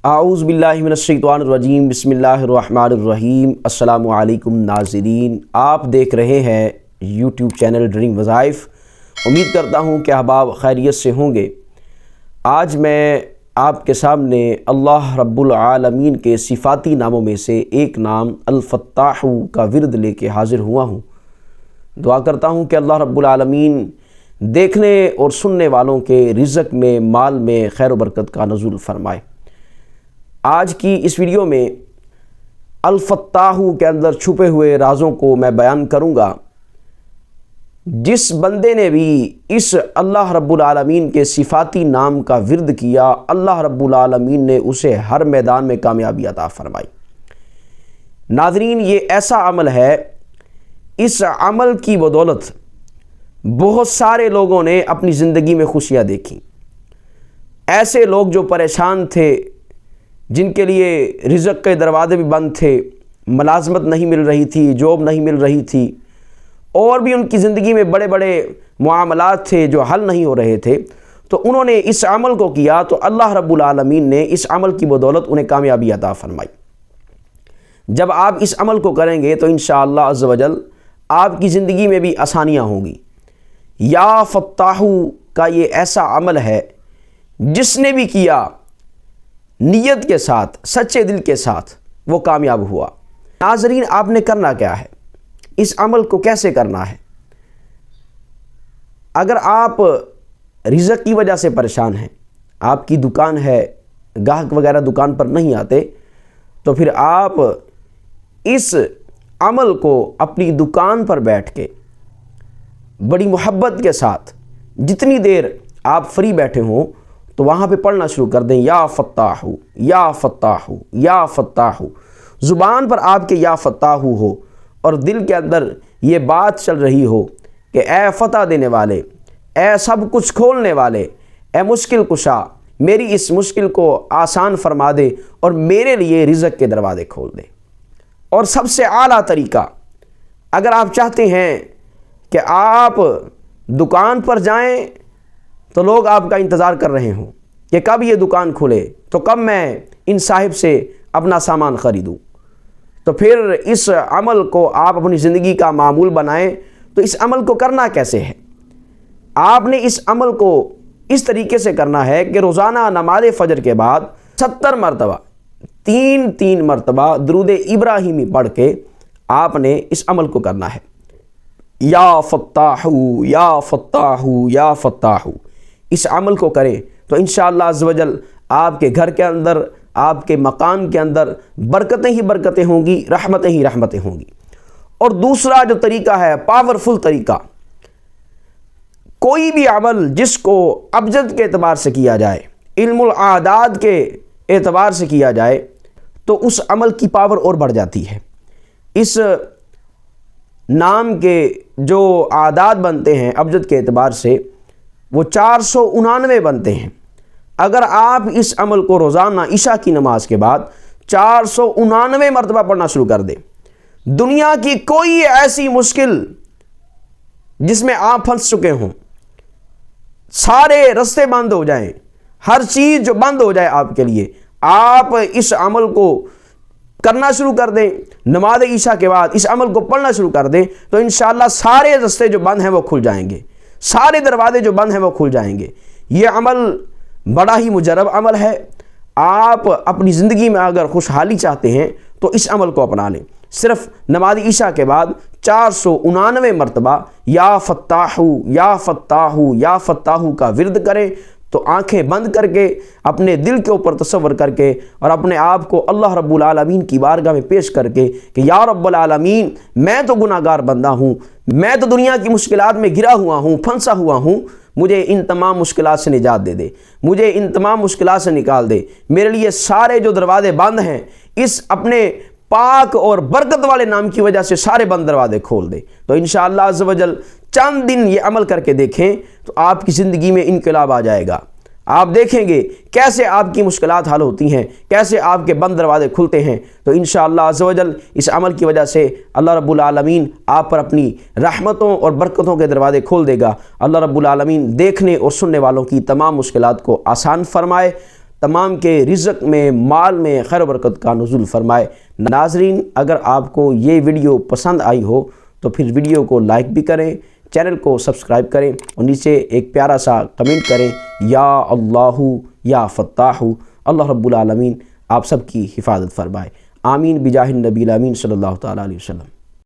اعوذ باللہ من الشیطان الرجیم، بسم اللہ الرحمن الرحیم۔ السلام علیکم ناظرین، آپ دیکھ رہے ہیں یوٹیوب چینل ڈریم وظائف۔ امید کرتا ہوں کہ احباب خیریت سے ہوں گے۔ آج میں آپ کے سامنے اللہ رب العالمین کے صفاتی ناموں میں سے ایک نام الفتاح کا ورد لے کے حاضر ہوا ہوں۔ دعا کرتا ہوں کہ اللہ رب العالمین دیکھنے اور سننے والوں کے رزق میں، مال میں خیر و برکت کا نزول فرمائے۔ آج کی اس ویڈیو میں الفتاح کے اندر چھپے ہوئے رازوں کو میں بیان کروں گا۔ جس بندے نے بھی اس اللہ رب العالمین کے صفاتی نام کا ورد کیا، اللہ رب العالمین نے اسے ہر میدان میں کامیابی عطا فرمائی۔ ناظرین، یہ ایسا عمل ہے، اس عمل کی بدولت بہت سارے لوگوں نے اپنی زندگی میں خوشیاں دیکھیں۔ ایسے لوگ جو پریشان تھے، جن کے لیے رزق کے دروازے بھی بند تھے، ملازمت نہیں مل رہی تھی، جاب نہیں مل رہی تھی، اور بھی ان کی زندگی میں بڑے بڑے معاملات تھے جو حل نہیں ہو رہے تھے، تو انہوں نے اس عمل کو کیا تو اللہ رب العالمین نے اس عمل کی بدولت انہیں کامیابی عطا فرمائی۔ جب آپ اس عمل کو کریں گے تو انشاءاللہ عز و جل آپ کی زندگی میں بھی آسانیاں ہوں گی۔ یا فتاح کا یہ ایسا عمل ہے، جس نے بھی کیا نیت کے ساتھ، سچے دل کے ساتھ، وہ کامیاب ہوا۔ ناظرین، آپ نے کرنا کیا ہے، اس عمل کو کیسے کرنا ہے؟ اگر آپ رزق کی وجہ سے پریشان ہیں، آپ کی دکان ہے، گاہک وغیرہ دکان پر نہیں آتے، تو پھر آپ اس عمل کو اپنی دکان پر بیٹھ کے بڑی محبت کے ساتھ جتنی دیر آپ فری بیٹھے ہوں تو وہاں پہ پڑھنا شروع کر دیں، یا فتاح یا فتاح یا فتاح۔ زبان پر آپ کے یا فتاح ہو اور دل کے اندر یہ بات چل رہی ہو کہ اے فتح دینے والے، اے سب کچھ کھولنے والے، اے مشکل کشا، میری اس مشکل کو آسان فرما دے اور میرے لیے رزق کے دروازے کھول دے۔ اور سب سے اعلیٰ طریقہ، اگر آپ چاہتے ہیں کہ آپ دکان پر جائیں تو لوگ آپ کا انتظار کر رہے ہوں کہ کب یہ دکان کھلے، تو کب میں ان صاحب سے اپنا سامان خریدوں، تو پھر اس عمل کو آپ اپنی زندگی کا معمول بنائیں۔ تو اس عمل کو کرنا کیسے ہے؟ آپ نے اس عمل کو اس طریقے سے کرنا ہے کہ روزانہ نماز فجر کے بعد 70 مرتبہ، تین مرتبہ درود ابراہیمی پڑھ کے آپ نے اس عمل کو کرنا ہے۔ یا فتاح یا فتاح یا فتاح، اس عمل کو کریں تو انشاءاللہ عز و جل آپ کے گھر کے اندر، آپ کے مکان کے اندر برکتیں ہی برکتیں ہوں گی، رحمتیں ہی رحمتیں ہوں گی۔ اور دوسرا جو طریقہ ہے، پاورفل طریقہ، کوئی بھی عمل جس کو ابجد کے اعتبار سے کیا جائے، علم العادات کے اعتبار سے کیا جائے، تو اس عمل کی پاور اور بڑھ جاتی ہے۔ اس نام کے جو اعداد بنتے ہیں ابجد کے اعتبار سے، وہ 499 بنتے ہیں۔ اگر آپ اس عمل کو روزانہ عشاء کی نماز کے بعد 499 مرتبہ پڑھنا شروع کر دیں، دنیا کی کوئی ایسی مشکل جس میں آپ پھنس چکے ہوں، سارے راستے بند ہو جائیں، ہر چیز جو بند ہو جائے آپ کے لیے، آپ اس عمل کو کرنا شروع کر دیں، نماز عشاء کے بعد اس عمل کو پڑھنا شروع کر دیں، تو انشاءاللہ سارے راستے جو بند ہیں وہ کھل جائیں گے، سارے دروازے جو بند ہیں وہ کھل جائیں گے۔ یہ عمل بڑا ہی مجرب عمل ہے۔ آپ اپنی زندگی میں اگر خوشحالی چاہتے ہیں تو اس عمل کو اپنا لیں۔ صرف نماز عشاء کے بعد 499 مرتبہ یا فتاح یا فتاح یا فتاح کا ورد کریں، تو آنکھیں بند کر کے اپنے دل کے اوپر تصور کر کے اور اپنے آپ کو اللہ رب العالمین کی بارگاہ میں پیش کر کے کہ یا رب العالمین، میں تو گناہ گار بندہ ہوں، میں تو دنیا کی مشکلات میں گرا ہوا ہوں، پھنسا ہوا ہوں، مجھے ان تمام مشکلات سے نجات دے دے، مجھے ان تمام مشکلات سے نکال دے، میرے لیے سارے جو دروازے بند ہیں اس اپنے پاک اور برکت والے نام کی وجہ سے سارے بند دروازے کھول دے۔ تو انشاءاللہ عز و جل چند دن یہ عمل کر کے دیکھیں تو آپ کی زندگی میں انقلاب آ جائے گا۔ آپ دیکھیں گے کیسے آپ کی مشکلات حل ہوتی ہیں، کیسے آپ کے بند دروازے کھلتے ہیں۔ تو انشاءاللہ عز و جل اس عمل کی وجہ سے اللہ رب العالمین آپ پر اپنی رحمتوں اور برکتوں کے دروازے کھول دے گا۔ اللہ رب العالمین دیکھنے اور سننے والوں کی تمام مشکلات کو آسان فرمائے۔ تمام کے رزق میں، مال میں خیر و برکت کا نزول فرمائے۔ ناظرین، اگر آپ کو یہ ویڈیو پسند آئی ہو تو پھر ویڈیو کو لائک بھی کریں، چینل کو سبسکرائب کریں اور نیچے ایک پیارا سا کمنٹ کریں، یا اللہ یا فتاح۔ اللہ رب العالمین آپ سب کی حفاظت فرمائے، آمین بجاہ النبی الامین صلی اللہ تعالیٰ علیہ وسلم۔